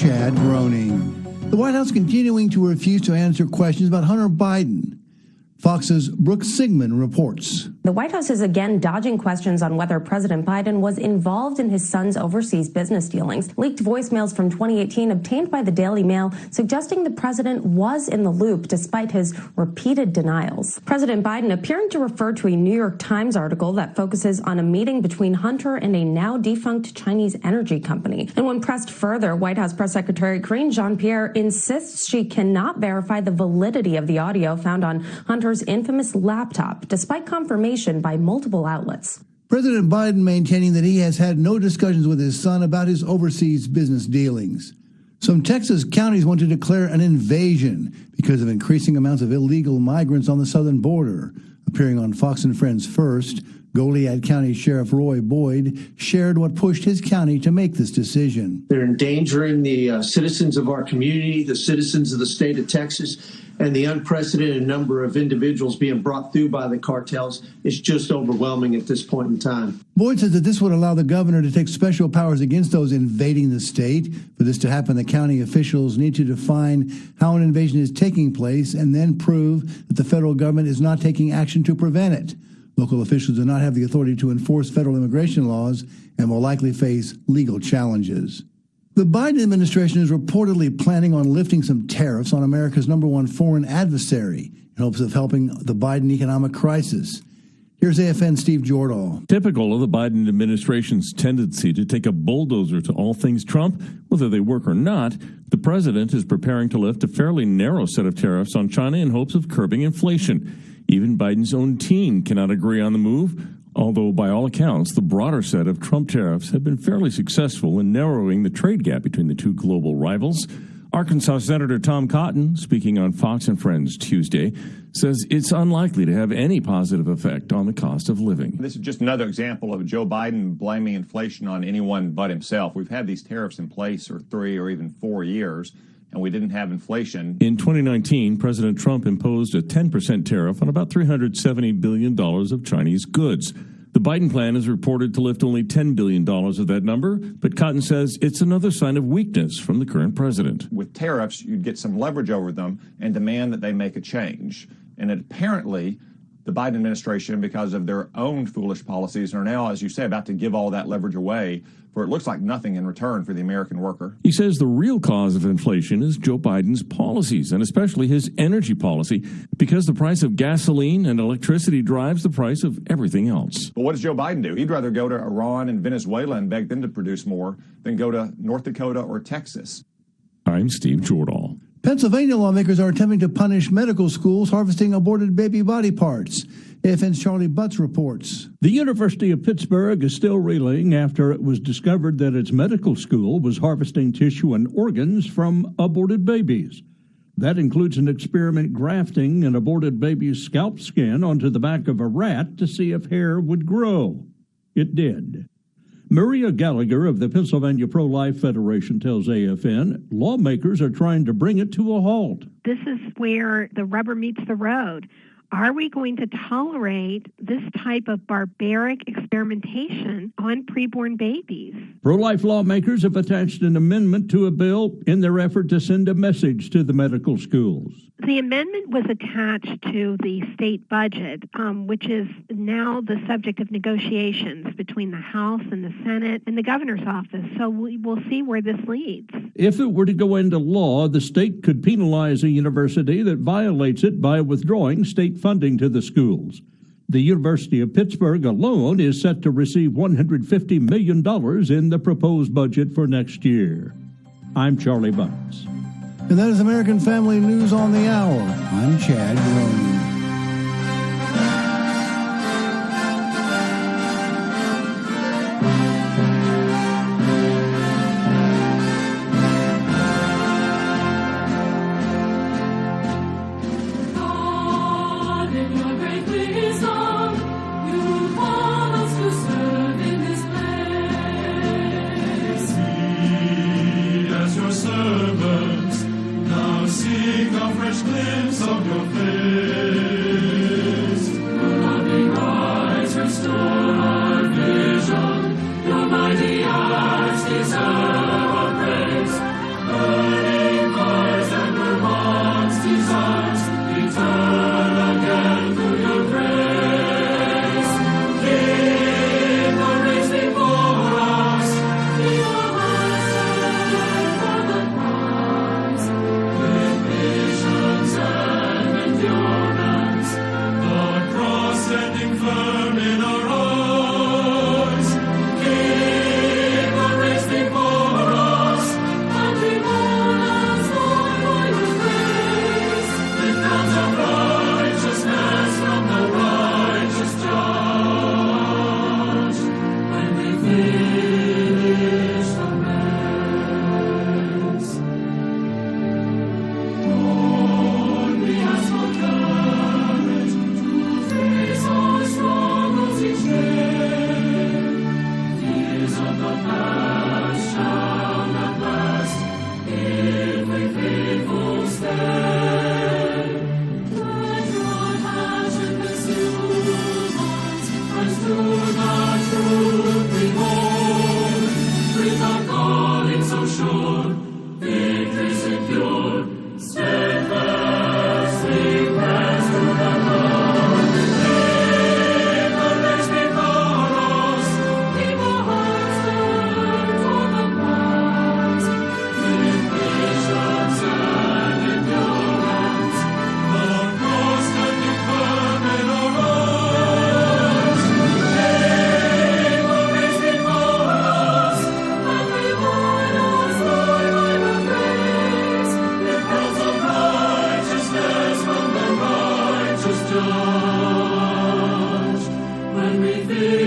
Chad Groening. The White House continuing to refuse to answer questions about Hunter Biden. Fox's Brooke Sigmund reports. The White House is again dodging questions on whether President Biden was involved in his son's overseas business dealings. Leaked voicemails from 2018 obtained by the Daily Mail suggesting the president was in the loop despite his repeated denials. President Biden appearing to refer to a New York Times article that focuses on a meeting between Hunter and a now defunct Chinese energy company. And when pressed further, White House Press Secretary Karine Jean-Pierre insists she cannot verify the validity of the audio found on Hunter's infamous laptop, despite confirmation by multiple outlets. President Biden maintaining that he has had no discussions with his son about his overseas business dealings. Some Texas counties want to declare an invasion because of increasing amounts of illegal migrants on the southern border. Appearing on Fox and Friends First, Goliad County Sheriff Roy Boyd shared what pushed his county to make this decision. They're endangering the citizens of our community, the citizens of the state of Texas, and the unprecedented number of individuals being brought through by the cartels is just overwhelming at this point in time. Boyd says that this would allow the governor to take special powers against those invading the state. For this to happen, the county officials need to define how an invasion is taking place and then prove that the federal government is not taking action to prevent it. Local officials do not have the authority to enforce federal immigration laws and will likely face legal challenges. The Biden administration is reportedly planning on lifting some tariffs on America's #1 foreign adversary in hopes of helping the Biden economic crisis. Here's AFN's Steve Jordahl. Typical of the Biden administration's tendency to take a bulldozer to all things Trump, whether they work or not, the president is preparing to lift a fairly narrow set of tariffs on China in hopes of curbing inflation. Even Biden's own team cannot agree on the move, although by all accounts, the broader set of Trump tariffs have been fairly successful in narrowing the trade gap between the two global rivals. Arkansas Senator Tom Cotton, speaking on Fox and Friends Tuesday, says it's unlikely to have any positive effect on the cost of living. This is just another example of Joe Biden blaming inflation on anyone but himself. We've had these tariffs in place for 3 or even 4 years, and we didn't have inflation. In 2019, President Trump imposed a 10% tariff on about $370 billion of Chinese goods. The Biden plan is reported to lift only $10 billion of that number, but Cotton says it's another sign of weakness from the current president. With tariffs, you'd get some leverage over them and demand that they make a change. And apparently, the Biden administration, because of their own foolish policies, are now, as you say, about to give all that leverage away for it looks like nothing in return for the American worker. He says the real cause of inflation is Joe Biden's policies, and especially his energy policy, because the price of gasoline and electricity drives the price of everything else. But what does Joe Biden do? He'd rather go to Iran and Venezuela and beg them to produce more than go to North Dakota or Texas. I'm Steve Jordahl. Pennsylvania lawmakers are attempting to punish medical schools harvesting aborted baby body parts. AFN's Charlie Butts reports. The University of Pittsburgh is still reeling after it was discovered that its medical school was harvesting tissue and organs from aborted babies. That includes an experiment grafting an aborted baby's scalp skin onto the back of a rat to see if hair would grow. It did. Maria Gallagher of the Pennsylvania Pro-Life Federation tells AFN lawmakers are trying to bring it to a halt. This is where the rubber meets the road. Are we going to tolerate this type of barbaric experimentation on preborn babies? Pro-life lawmakers have attached an amendment to a bill in their effort to send a message to the medical schools. The amendment was attached to the state budget, which is now the subject of negotiations between the House and the Senate and the governor's office. So we will see where this leads. If it were to go into law, the state could penalize a university that violates it by withdrawing state funding to the schools. The University of Pittsburgh alone is set to receive $150 million in the proposed budget for next year. I'm Charlie Butts. And that is American Family News on the Hour. I'm Chad Groening. Seek a fresh glimpse of your face. When we feel